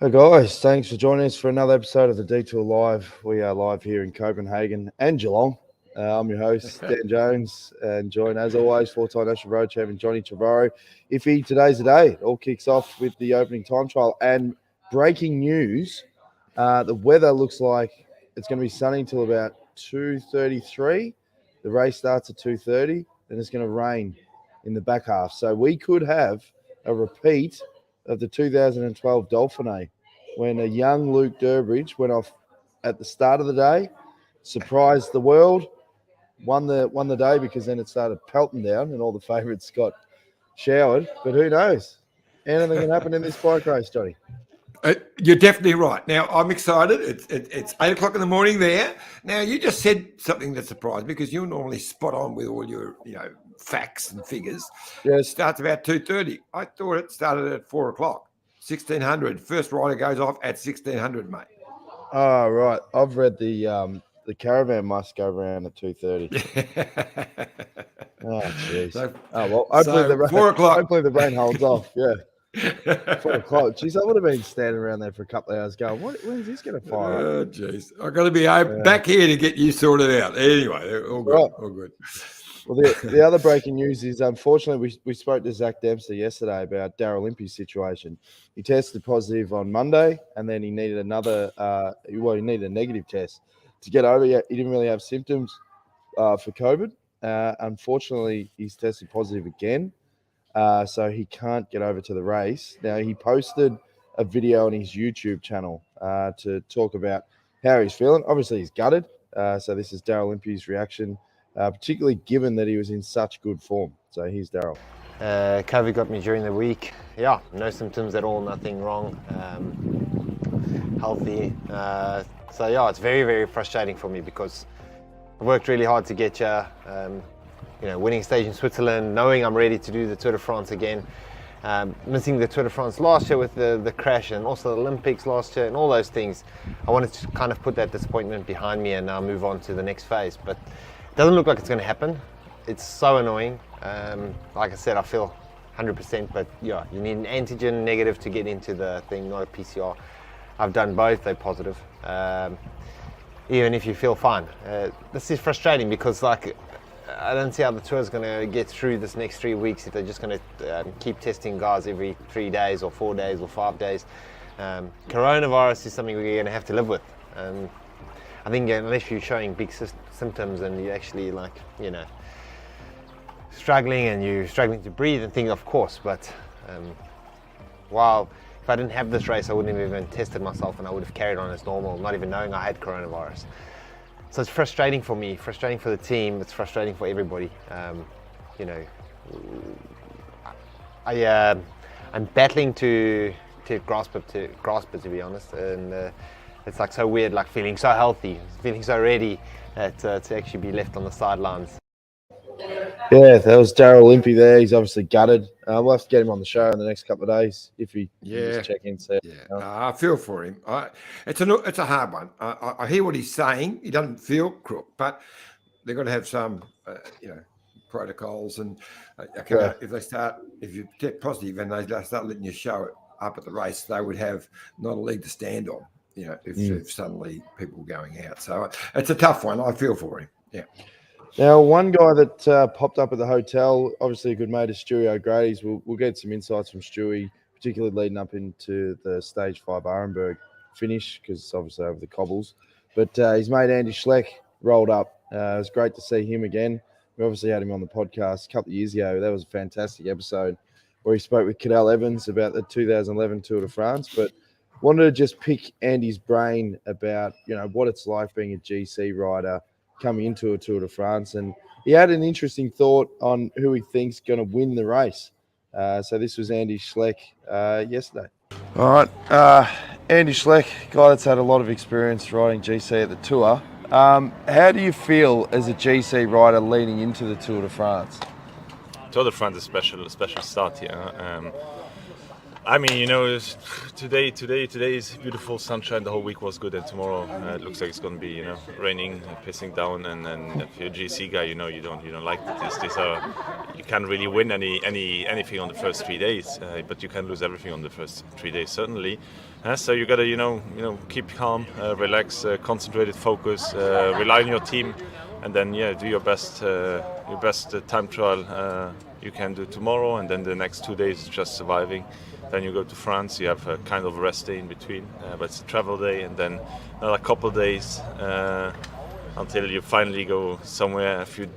Hey guys, thanks for joining us for another episode of the Detour Live. We are live here in Copenhagen and Geelong. I'm your host, Dan Jones, and joined as always, four-time National Road Champion Johnny Trevorrow. Iffy, today's the day. It all kicks off with the opening time trial and breaking news. The weather looks like it's going to be sunny until about 2:33. The race starts at 2:30, and it's going to rain in the back half. So we could have a repeat of the 2012 Dauphiné, when a young Luke Durbridge went off at the start of the day, surprised the world, won the day because then it started pelting down and all the favourites got showered. But who knows? Anything can happen in this bike race, Johnny. You're definitely right. Now, I'm excited. It's 8 o'clock in the morning there. Now, you just said something that surprised me because you're normally spot on with all your, facts and figures. Yes. It starts about 2:30. I thought it started at 4 o'clock, 1600. First rider goes off at 1600, mate. Oh, right. I've read the caravan must go around at 2:30. Oh, jeez. Hopefully 4 o'clock. Hopefully the rain holds off. Yeah. 4 o'clock. Jeez, I would have been standing around there for a couple of hours going, when's this going to fire up? Oh, jeez. I've got to be back here to get you sorted out. Anyway, all good. Right. All good. Well, the other breaking news is, unfortunately, we spoke to Zach Dempster yesterday about Daryl Impey's situation. He tested positive on Monday, and then he needed he needed a negative test to get over. He didn't really have symptoms for COVID. Unfortunately, he's tested positive again. So he can't get over to the race. Now, he posted a video on his YouTube channel to talk about how he's feeling. Obviously, he's gutted. So this is Daryl Impey's reaction, particularly given that he was in such good form. So here's Daryl. COVID got me during the week. Yeah, no symptoms at all, nothing wrong. Healthy. So yeah, it's very, very frustrating for me because I worked really hard to get here. Winning stage in Switzerland, knowing I'm ready to do the Tour de France again. Missing the Tour de France last year with the crash, and also the Olympics last year and all those things. I wanted to kind of put that disappointment behind me and now move on to the next phase. But it doesn't look like it's going to happen. It's so annoying. Like I said, I feel 100%, but yeah, you need an antigen negative to get into the thing, not a PCR. I've done both, they're positive. Even if you feel fine. This is frustrating because I don't see how the tour is going to get through this next 3 weeks if they're just going to keep testing guys every 3 days or 4 days or 5 days. Coronavirus is something we're going to have to live with. I think unless you're showing big symptoms and you're actually struggling and you're struggling to breathe and things, of course. But if I didn't have this race, I wouldn't have even tested myself and I would have carried on as normal, not even knowing I had coronavirus. So it's frustrating for me, frustrating for the team, it's frustrating for everybody. I'm battling to grasp it, to be honest. And it's so weird, feeling so healthy, feeling so ready to actually be left on the sidelines. Yeah, that was Daryl Impey there. He's obviously gutted. We'll have to get him on the show in the next couple of days if he just check in. I feel for him. It's a hard one. I hear what he's saying. He doesn't feel crook, but they've got to have some, protocols. And if you get positive and they start letting you show it up at the race, they would have not a leg to stand on. If suddenly people were going out. So it's a tough one. I feel for him. Yeah. Now, one guy that popped up at the hotel, obviously a good mate of Stuart O'Grady's. We'll get some insights from Stewie, particularly leading up into the Stage 5 Arenberg finish, because it's obviously over the cobbles. But his mate Andy Schleck rolled up. It was great to see him again. We obviously had him on the podcast a couple of years ago. That was a fantastic episode where he spoke with Cadel Evans about the 2011 Tour de France. But wanted to just pick Andy's brain about, what it's like being a GC rider coming into a Tour de France, and he had an interesting thought on who he thinks going to win the race. So this was Andy Schleck yesterday. All right, Andy Schleck, guy that's had a lot of experience riding GC at the Tour. How do you feel as a GC rider leading into the Tour de France? Tour de France is a special start here. I mean, today is beautiful sunshine. The whole week was good, and tomorrow it looks like it's going to be, raining, pissing down. And if you're a GC guy, you don't like this. You can't really win anything on the first 3 days, but you can lose everything on the first 3 days certainly. So you got to keep calm, relax, concentrated, focus, rely on your team, and then do your best time trial you can do tomorrow, and then the next 2 days is just surviving. Then you go to France, you have a kind of rest day in between, but it's a travel day, and then another couple of days until you finally go somewhere a few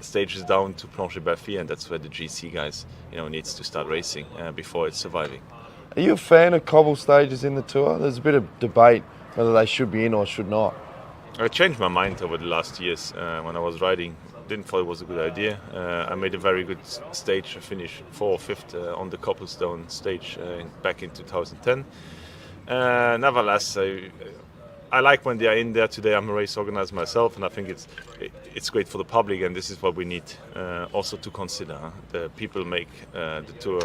stages down to Planche Baffi, and that's where the GC guys needs to start racing before it's surviving. Are you a fan of cobble stages in the Tour? There's a bit of debate whether they should be in or should not. I changed my mind over the last years when I was riding. Didn't thought it was a good idea. I made a very good stage. I finished 4th or 5th on the cobblestone stage back in 2010. Nevertheless, I like when they are in there. Today I'm a race organizer myself, and I think it's great for the public, and this is what we need also to consider. The people make the tour,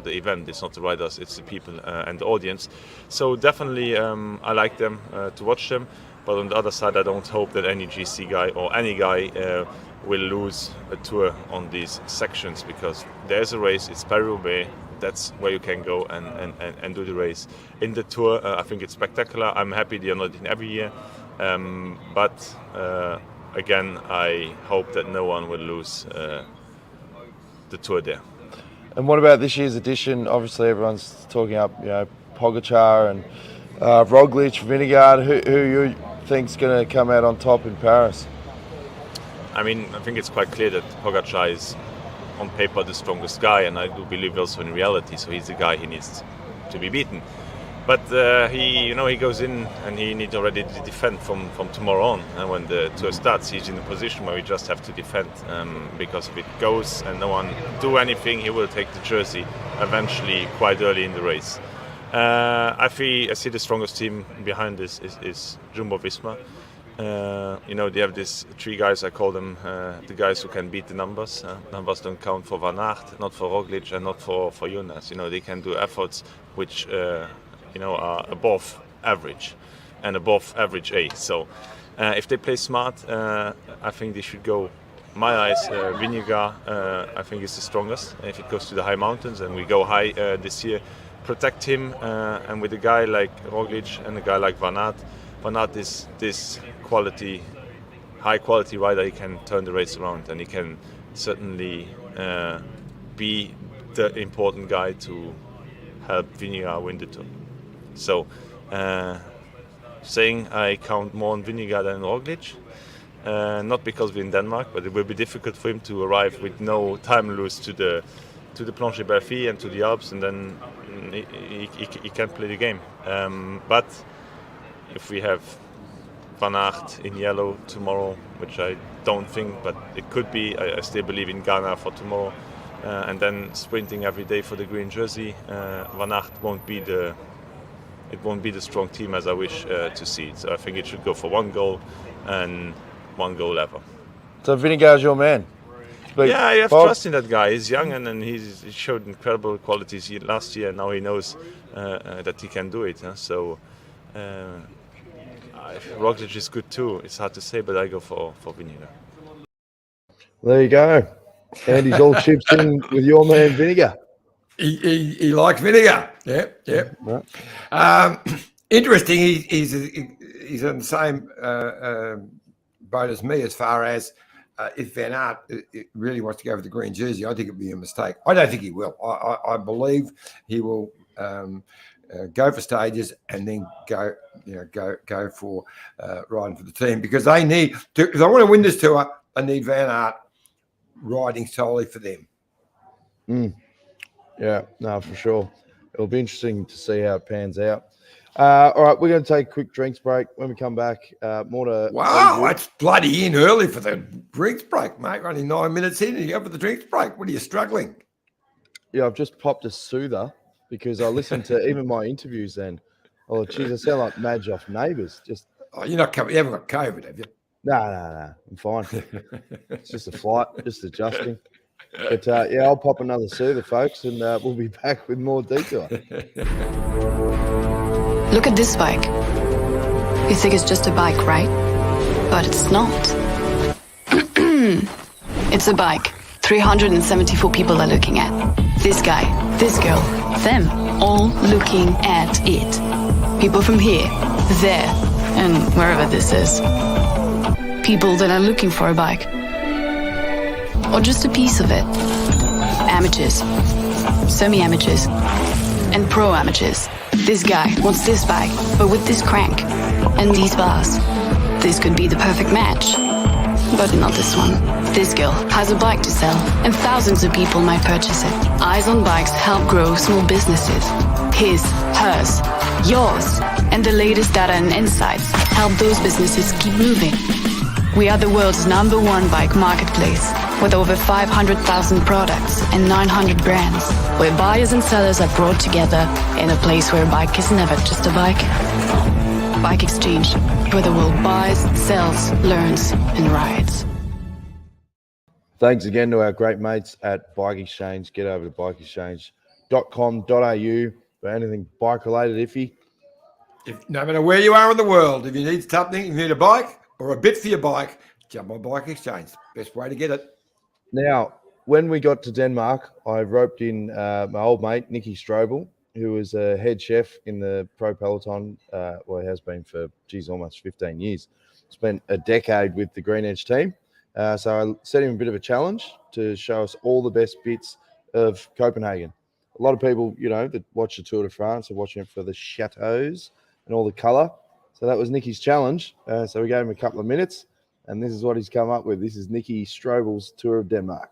the event. It's not the riders, it's the people and the audience. So definitely I like them to watch them. But on the other side, I don't hope that any GC guy or any guy will lose a tour on these sections, because there's a race, it's Paris-Roubaix, that's where you can go and do the race. In the tour, I think it's spectacular. I'm happy they're not in every year. But again, I hope that no one will lose the tour there. And what about this year's edition? Obviously, everyone's talking up, Pogačar and Roglic, Vingegaard. Who you think's going to come out on top in Paris? I mean, I think it's quite clear that Pogačar is on paper the strongest guy, and I do believe also in reality. So he's the guy he needs to be beaten. But he goes in and he needs already to defend from tomorrow on. And when the tour starts, he's in a position where we just have to defend, because if it goes and no one do anything, he will take the jersey eventually quite early in the race. I see the strongest team behind this is Jumbo-Visma. They have these 3 guys, I call them the guys who can beat the numbers. Numbers don't count for Van Aert, not for Roglic, and not for Jonas. They can do efforts which are above average and above average A. So if they play smart, I think they should go. My eyes, Vingegaard, I think is the strongest. If it goes to the high mountains, and we go high this year, protect him, and with a guy like Roglic and a guy like Van Aert is this high quality rider. He can turn the race around, and he can certainly be the important guy to help Vingegaard win the Tour. So saying I count more on Vingegaard than Roglic, not because we're in Denmark, but it will be difficult for him to arrive with no time loose to the Planche Baffi and to the Alps, and then he can't play the game. But if we have Van Aert in yellow tomorrow, which I don't think, but it could be, I still believe in Ghana for tomorrow, and then sprinting every day for the green jersey, Van Aert won't be the strong team as I wish to see it. So I think it should go for 1 goal and 1 goal ever. So Vingegaard's your man? Yeah, I have trust in that guy. He's young, and he showed incredible qualities last year. Now he knows that he can do it. So Roglic is good too. It's hard to say, but I go for Vingegaard. There you go. Andy's all chips in with your man Vingegaard. He likes Vingegaard. Yeah. Right. Interesting. He's in the same boat as me as far as. If Van Aert really wants to go for the green jersey, I think it'd be a mistake. I don't think he will. I believe he will go for stages and then go for riding for the team, because they need to. If they want to win this tour, they need Van Aert riding solely for them. Yeah, no, for sure. It'll be interesting to see how it pans out. All right, we're going to take a quick drinks break. When we come back, more to... Wow, that's bloody in early for the drinks break, mate. We're only 9 minutes in and you go for the drinks break. What are you struggling? Yeah, I've just popped a soother because I listened to even my interviews then. Oh, geez, I sound like Madge off Neighbours. Just... Oh, you haven't got COVID, have you? No, I'm fine. It's just a flight, just adjusting. But yeah, I'll pop another soother, folks, and we'll be back with more detour. Look at this bike. You think it's just a bike, right? But it's not. It's a bike 374 people are looking at. This guy, this girl, them, all looking at it. People from here, there, and wherever this is. People that are looking for a bike. Or just a piece of it. Amateurs, semi-amateurs, and pro-amateurs. This guy wants this bike, but with this crank and these bars. This could be the perfect match. But not this one. This girl has a bike to sell, and thousands of people might purchase it. Eyes on Bikes help grow small businesses. His, hers, yours, and the latest data and insights help those businesses keep moving. We are the world's #1 bike marketplace, with over 500,000 products and 900 brands, where buyers and sellers are brought together in a place where a bike is never just a bike. Bike Exchange, where the world buys, sells, learns, and rides. Thanks again to our great mates at Bike Exchange. Get over to bikeexchange.com.au for anything bike-related, Iffy. No matter where you are in the world, if you need something, you need a bike or a bit for your bike, jump on Bike Exchange. Best way to get it. Now, when we got to Denmark, I roped in my old mate, Nicki Strobel, who was a head chef in the Pro Peloton. Well, he has been for, almost 15 years. Spent a decade with the Green Edge team. So I set him a bit of a challenge to show us all the best bits of Copenhagen. A lot of people, that watch the Tour de France are watching it for the chateaus and all the colour. So that was Nicki's challenge. So we gave him a couple of minutes, and this is what he's come up with. This is Nicki Strobel's Tour of Denmark.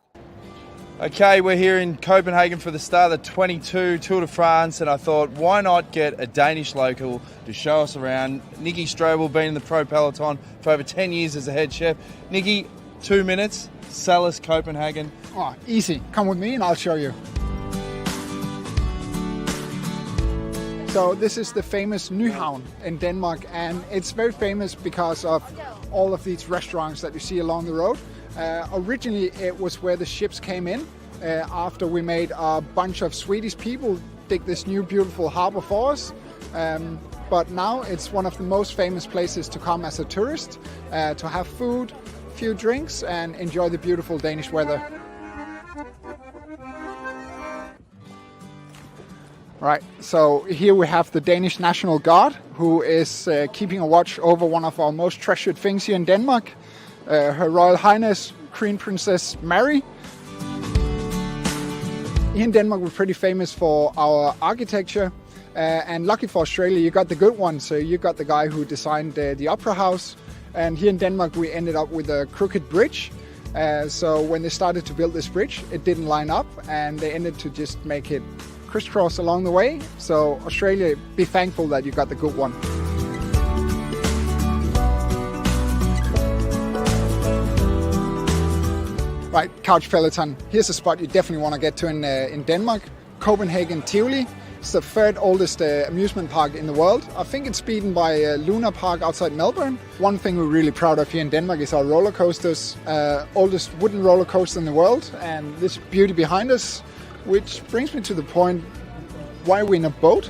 Okay, we're here in Copenhagen for the start of the 22 Tour de France, and I thought, why not get a Danish local to show us around? Nicki Strobel, been in the Pro Peloton for over 10 years as a head chef. Nicki, 2 minutes, sell us Copenhagen. Oh, easy. Come with me and I'll show you. So this is the famous Nyhavn in Denmark, and it's very famous because of all of these restaurants that you see along the road. Originally, it was where the ships came in after we made a bunch of Swedish people dig this new beautiful harbor for us. But now it's one of the most famous places to come as a tourist, to have food, few drinks, and enjoy the beautiful Danish weather. Right, so here we have the Danish National Guard, who is keeping a watch over one of our most treasured things here in Denmark, Her Royal Highness Queen Princess Mary. Here in Denmark, we're pretty famous for our architecture, and lucky for Australia, you got the good one. So you got the guy who designed the Opera House, and here in Denmark, we ended up with a crooked bridge. So when they started to build this bridge, it didn't line up, and they ended to just make it crisscross along the way. So Australia, be thankful that you got the good one. Right, Couch Peloton. Here's a spot you definitely want to get to in Denmark. Copenhagen Tivoli. It's the third oldest amusement park in the world. I think it's beaten by Luna Park outside Melbourne. One thing we're really proud of here in Denmark is our roller coasters. Oldest wooden roller coaster in the world, and this beauty behind us, which brings me to the point, why are we in a boat?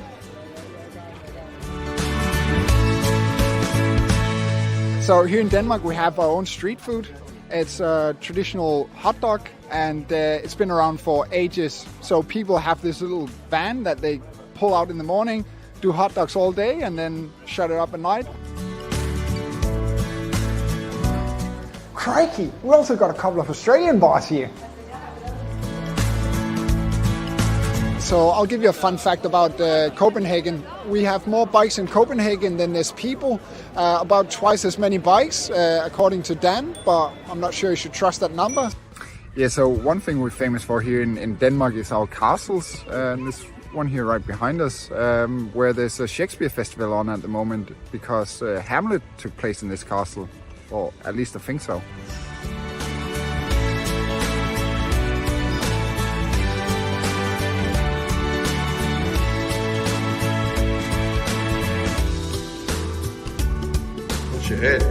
So here in Denmark we have our own street food. It's a traditional hot dog, and it's been around for ages. So people have this little van that they pull out in the morning, do hot dogs all day, and then shut it up at night. Crikey, we also got a couple of Australian bars here. So I'll give you a fun fact about Copenhagen. We have more bikes in Copenhagen than there's people. About twice as many bikes, according to Dan, but I'm not sure you should trust that number. Yeah, so one thing we're famous for here in Denmark is our castles. This one here right behind us, where there's a Shakespeare festival on at the moment, because Hamlet took place in this castle, or at least I think so. What's your head?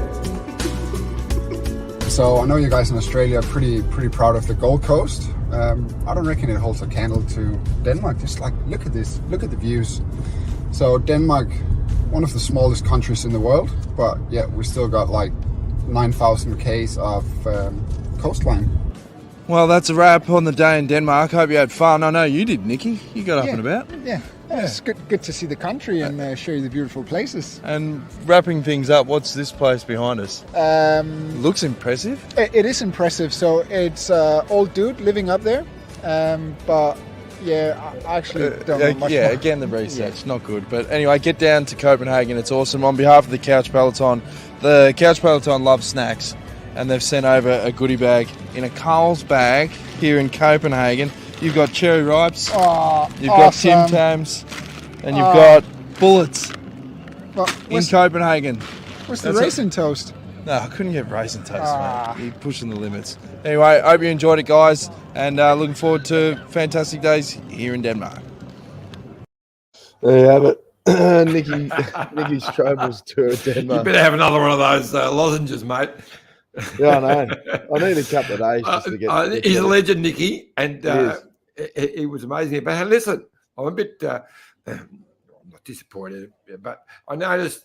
So I know you guys in Australia are pretty proud of the Gold Coast. I don't reckon it holds a candle to Denmark. Just like, look at this, look at the views. So Denmark, one of the smallest countries in the world, but yeah, we still got like 9,000 k's of coastline. Well, that's a wrap on the day in Denmark. Hope you had fun. I know you did, Nicki. You got up and about. Yeah. It's good to see the country and show you the beautiful places. And wrapping things up, what's this place behind us? Looks impressive. It is impressive. So it's old dude living up there, but yeah, I actually don't know much more. Again, the research, not good. But anyway, get down to Copenhagen. It's awesome. On behalf of the Couch Peloton loves snacks, and they've sent over a goodie bag in a Carl's bag here in Copenhagen. You've got cherry ripes, you've got Tim Tams, and you've got bullets in Copenhagen. What's the raisin toast? No, I couldn't get raisin toast, mate. You're pushing the limits. Anyway, hope you enjoyed it, guys, and looking forward to fantastic days here in Denmark. There you have it. Nicki Strobel's tour of Denmark. You better have another one of those lozenges, mate. Yeah, I know. I need a couple of days just to get. He's a legend, Nicki, and he was amazing. But hey, listen, I'm a bit not disappointed, but I noticed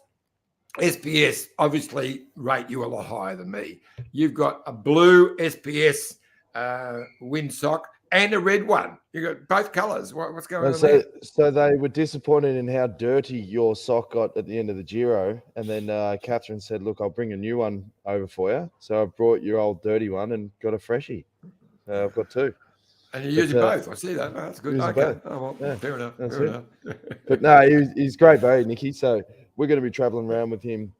SPS obviously rate you a lot higher than me. You've got a blue SPS windsock and a red one. You got both colours. What's going on there? So they were disappointed in how dirty your sock got at the end of the Giro, and then Catherine said, "Look, I'll bring a new one over for you." So I brought your old dirty one and got a freshie. I've got two. And you're using both. I see that. Oh, that's good. Okay. Oh, well, yeah, fair enough. Fair enough. But no, he's great, buddy, Nicki. So we're going to be travelling around with him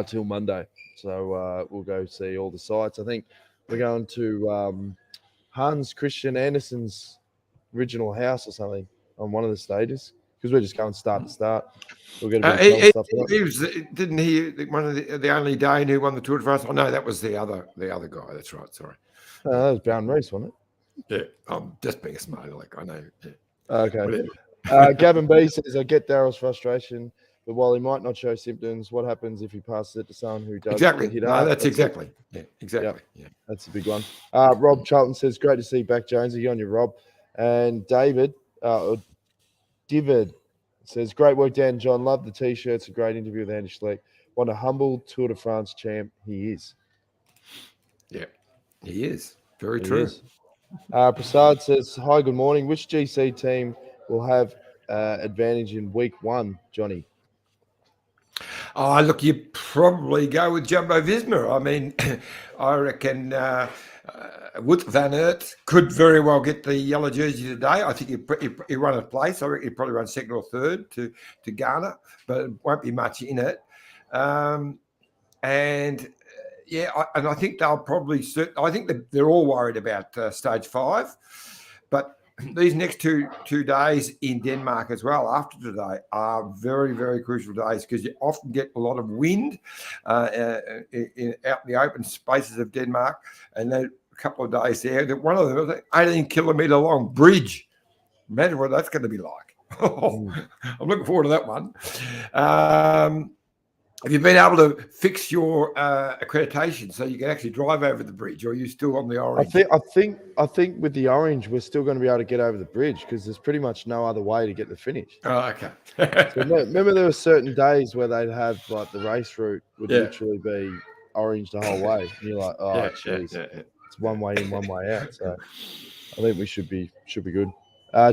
till Monday. So we'll go see all the sites. I think we're going to Hans Christian Andersen's original house or something on one of the stages, because we're just going start to start. We'll get a bit of stuff. Didn't he one of the only Dane who won the Tour de France? Oh no, that was the other guy. That's right. Sorry. That was Brown Reese, wasn't it? Yeah, I'm just being a smart aleck. I know. Yeah. Okay. Gavin B says, "I get Daryl's frustration, but while he might not show symptoms, what happens if he passes it to someone who does?" Exactly. Hit no, that's exactly. Yeah, exactly. Yeah. That's a big one. Rob Charlton says, "Great to see you back, Jonesy." On you, Rob. And David says, "Great work, Dan and John. Love the t-shirts. A great interview with Andy Schleck. What a humble Tour de France champ he is." Yeah, he is. Very true. Prasad says, "Hi, good morning. Which GC team will have advantage in week one, Johnny?" Oh, look, you probably go with Jumbo Visma. I mean, I reckon Wout van Aert could very well get the yellow jersey today. I think he run a place. I reckon he probably run second or third to Ghana, but it won't be much in it. I think they'll probably. I think that they're all worried about stage 5, but these next two days in Denmark as well after today are very, very crucial days, because you often get a lot of wind out in the open spaces of Denmark, and then a couple of days there. One of them is an 18-kilometre long bridge. Imagine what that's going to be like. I'm looking forward to that one. Have you been able to fix your accreditation so you can actually drive over the bridge, or are you still on the orange? I think with the orange, we're still going to be able to get over the bridge, because there's pretty much no other way to get the finish. Oh, okay. So remember, there were certain days where they'd have like the race route would literally be orange the whole way. And you're like, oh, jeez, it's one way in, one way out. So I think we should be good.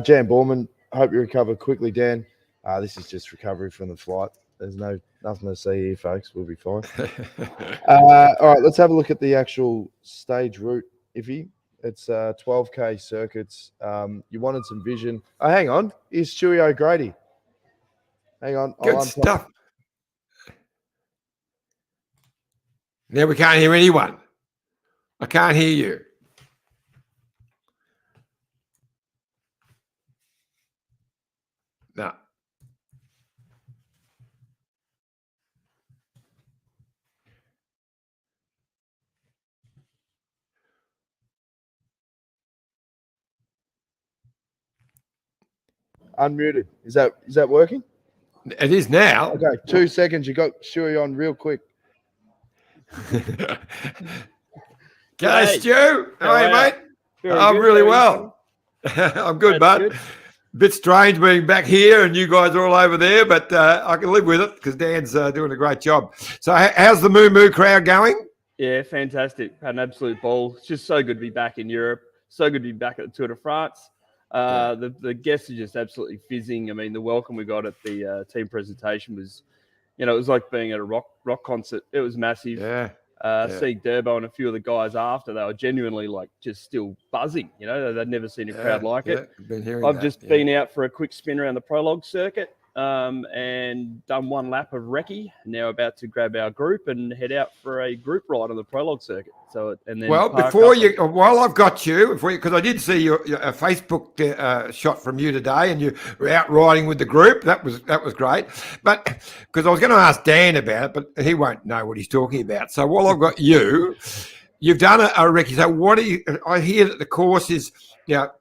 Jan Borman, hope you recover quickly, Dan. This is just recovery from the flight. There's nothing to see here, folks. We'll be fine. All right, let's have a look at the actual stage route, Iffy. It's 12K circuits. You wanted some vision. Oh, hang on. Here's Stuart O'Grady. Hang on. Good stuff. Now we can't hear anyone. I can't hear you. No. Unmuted. Is that working? It is now. Okay, 2 seconds. You got Shuey on real quick. G'day, Stu. How are you, mate? Very I'm good. really How are you, well. I'm good, That's bud. good. Bit strange being back here and you guys are all over there, but I can live with it because Dan's doing a great job. So how's the Moo Moo crowd going? Yeah, fantastic. Had an absolute ball. It's just so good to be back in Europe. So good to be back at the Tour de France. The guests are just absolutely fizzing. I mean, the welcome we got at the team presentation was, it was like being at a rock concert. It was massive. Yeah. Seeing Durbo and a few of the guys after, they were genuinely like just still buzzing. They'd never seen a crowd like it. Been hearing I've that, just been out for a quick spin around the prologue circuit and done one lap of recce. Now about to grab our group and head out for a group ride on the prologue circuit. Well, while I've got you, because I did see a Facebook shot from you today, and you were out riding with the group. That was great. But because I was going to ask Dan about it, but he won't know what he's talking about. So while I've got you, you've done a recce. So what do you? I hear that the course is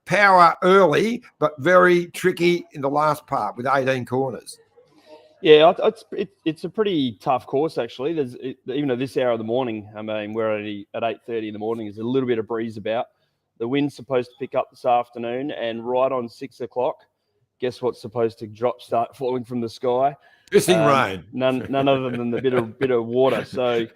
power early, but very tricky in the last part with 18 corners. Yeah, it's a pretty tough course, actually. Even at this hour of the morning, I mean, we're only at 8:30 in the morning. There's a little bit of breeze about. The wind's supposed to pick up this afternoon, and right on 6 o'clock, guess what's supposed to start falling from the sky? Pissing rain. None other than the bit of water. So,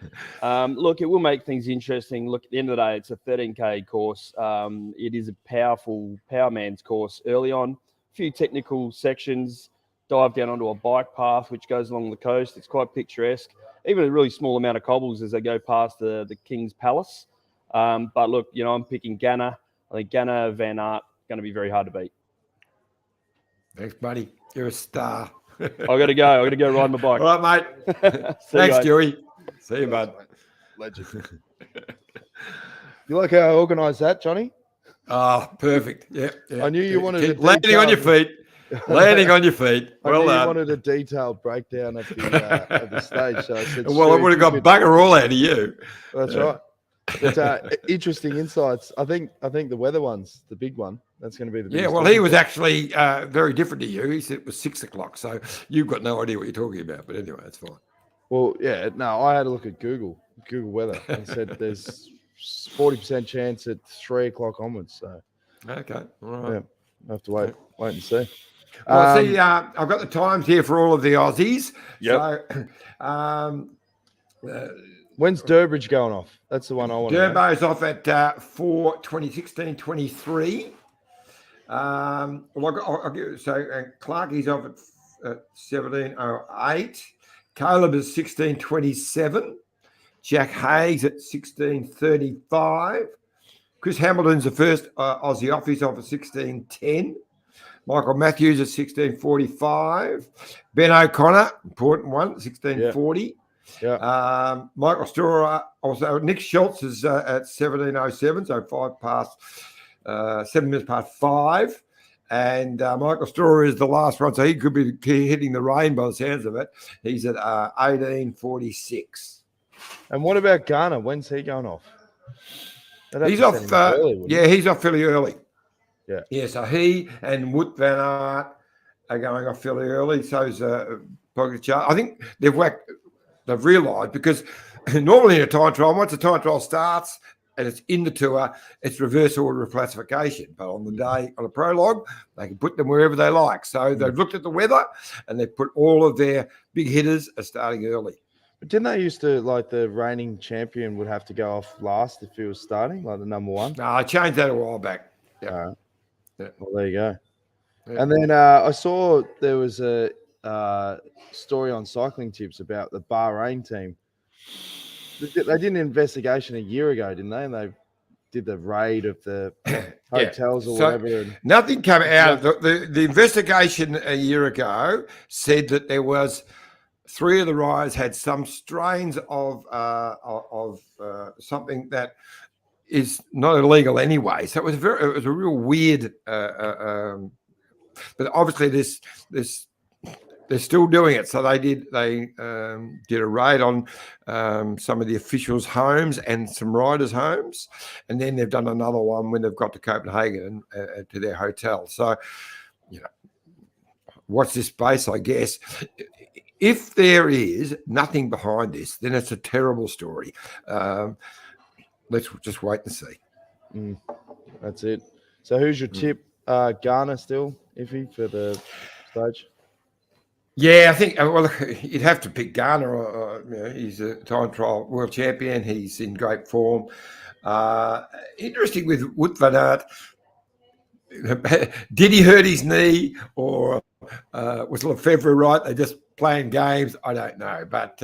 look, it will make things interesting. Look, at the end of the day, it's a 13K course. It is a powerful power man's course early on. A few technical sections. Dive down onto a bike path which goes along the coast. It's quite picturesque. Even a really small amount of cobbles as they go past the King's Palace. But look, I'm picking Ganna. I think Ganna, Van Aert, going to be very hard to beat. Thanks, buddy. You're a star. I got to go ride my bike. All right, mate. Thanks, Stewie. See you, bud. Legend. You like how I organised that, Johnny? Oh, perfect. Yeah. I knew you wanted to landing on your feet. Landing on your feet. Well done. You wanted a detailed breakdown of the stage. So I said, well, I would have got bugger all out of you. That's right. But interesting insights. I think the weather one's the big one. That's going to be the biggest. Yeah, well, he was actually very different to you. He said it was 6 o'clock, so you've got no idea what you're talking about. But anyway, that's fine. Well, yeah, no, I had a look at Google weather, and said there's 40% chance at 3 o'clock onwards. So okay, all right. Yeah, I have to wait and see. Well, see, I've got the times here for all of the Aussies. Yep. So, when's Durbridge going off? That's the one I want to know. Durbo's off at 4:20:16:23. Clarkie's off at 17:08. Caleb is 16:27. Jack Hayes at 16:35. Chris Hamilton's the first Aussie off. He's off at 16:10. Michael Matthews at 16:45. Ben O'Connor, important one, 16:40. Yeah. Michael Storer, also Nick Schultz is at 17:07, so 7 minutes past 5. And Michael Storer is the last one, so he could be hitting the rain by the sounds of it. He's at 18:46. And what about Garner? When's he going off? He's off. He's off fairly early. Yeah. Yeah. So he and Wout van Aert are going off fairly early. So's Pogacar. I think they've realised, because normally in a time trial, once the time trial starts and it's in the tour, it's reverse order of classification. But on the day on a prologue, they can put them wherever they like. So they've looked at the weather and they've put all of their big hitters are starting early. But didn't they used to, like, the reigning champion would have to go off last if he was starting, like the number one? No, I changed that a while back. Yeah. Well, there you go. Yeah. And then I saw there was a story on Cycling Tips about the Bahrain team. They did an investigation a year ago, didn't they? And they did the raid of the hotels or whatever. And nothing came out of the investigation a year ago. Said that there was 3 of the riders had some strains of something that is not illegal anyway. So it was a real weird. But obviously, they're still doing it. So they did a raid on some of the officials' homes and some riders' homes, and then they've done another one when they've got to Copenhagen to their hotel. So, watch this space, I guess. If there is nothing behind this, then it's a terrible story. let's just wait and see. That's it. So who's your tip? Garner still, Iffy, for the stage? Yeah, I think, well, you'd have to pick Garner. He's a time trial world champion. He's in great form. Interesting with Wout van Aert. Did he hurt his knee, or was Lefebvre right? They're just playing games. I don't know. But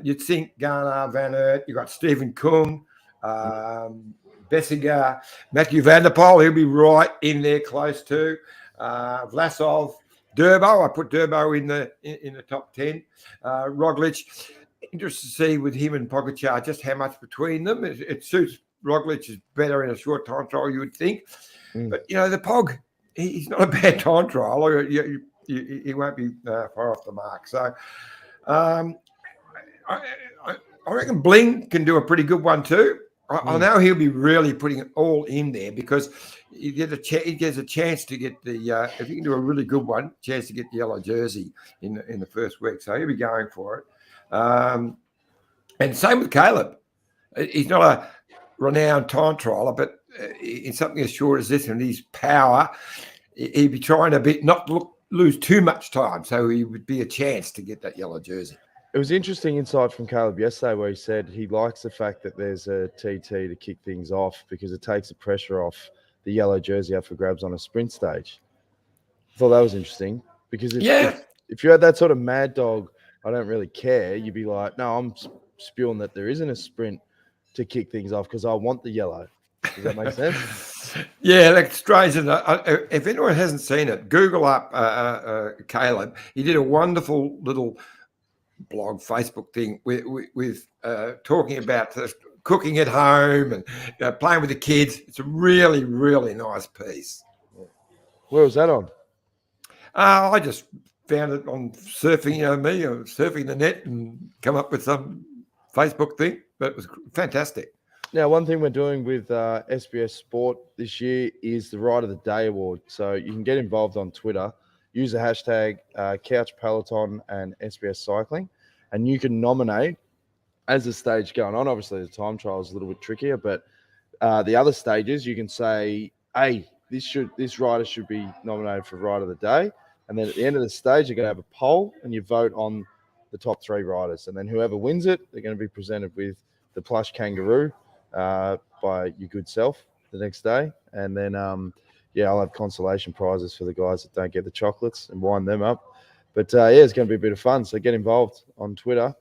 you'd think Garner, Van Aert, you've got Stephen Kung, Bessinger, Matthew Van der Poel, he'll be right in there close to. Vlasov, Durbo, I put Durbo in the top 10. Roglic, interested to see with him and Pogačar just how much between them. It suits Roglic is better in a short time trial, you would think. But, the Pog, he's not a bad time trial. He won't be far off the mark. So I reckon Bling can do a pretty good one too. I know he'll be really putting it all in there because he gets a chance to get the if he can do a really good one, chance to get the yellow jersey in the first week. So he'll be going for it. And same with Caleb. He's not a renowned time trialer, but in something as short as this and his power, he'd be trying not lose too much time, so he would be a chance to get that yellow jersey. It was interesting insight from Caleb yesterday where he said he likes the fact that there's a TT to kick things off because it takes the pressure off the yellow jersey up for grabs on a sprint stage. I thought that was interesting because if you had that sort of mad dog, I don't really care, you'd be like, no, I'm spewing that there isn't a sprint to kick things off because I want the yellow. Does that make sense? Yeah, that's strange. If anyone hasn't seen it, Google up Caleb. He did a wonderful little blog, Facebook thing with talking about cooking at home and playing with the kids. It's a really, really nice piece. Where was that on? I just found it on surfing, surfing the net and come up with some Facebook thing. But it was fantastic. Now, one thing we're doing with SBS Sport this year is the Ride of the Day Award. So you can get involved on Twitter. Use the hashtag CouchPeloton and SBS Cycling, and you can nominate as the stage going on. Obviously, the time trial is a little bit trickier, but the other stages you can say, "Hey, this rider should be nominated for Ride of the Day," and then at the end of the stage, you're going to have a poll and you vote on the top 3 riders, and then whoever wins it, they're going to be presented with the plush kangaroo by your good self the next day, and then I'll have consolation prizes for the guys that don't get the chocolates and wind them up. But it's going to be a bit of fun, so get involved on Twitter.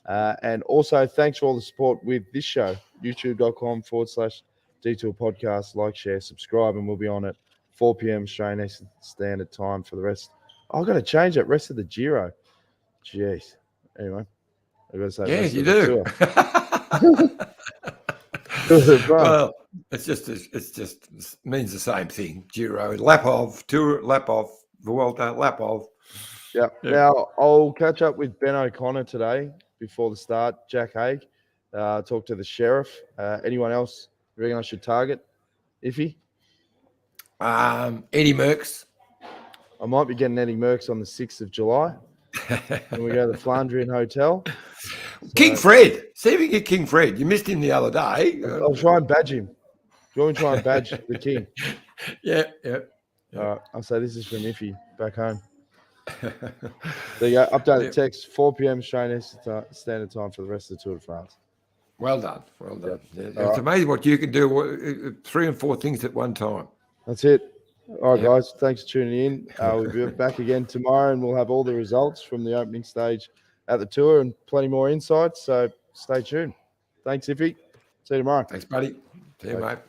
And also thanks for all the support with this show, youtube.com/Detour Podcast. Like, share, subscribe, and we'll be on at 4 p.m. Australian Standard Time for the rest. I've got to change that rest of the Giro. Jeez. Anyway, I've got to say, yeah, you do. Well, it just means the same thing. Giro, Lapov, Tour, Lapov, Vuelta, Lapov. Yeah. Now I'll catch up with Ben O'Connor today before the start. Jack Haig, talk to the sheriff. Anyone else you reckon I should target? Iffy? Eddie Merckx. I might be getting Eddie Merckx on the 6th of July. When we go to the Flandrian Hotel. King Fred. See if you get King Fred. You missed him the other day. I'll try and badge him. Do you want me to try and badge the king? Yeah. All right. I'll say this is from Iffy back home. There you go. Updated text, 4 p.m. Australian Standard Time for the rest of the Tour de France. Well done. Yep. Yeah. It's amazing what you can do, 3 and 4 things at one time. That's it. All right, guys. Thanks for tuning in. We'll be back again tomorrow, and we'll have all the results from the opening stage at the Tour and plenty more insights. So stay tuned. Thanks, Iffy. See you tomorrow. Thanks, buddy. See you, mate.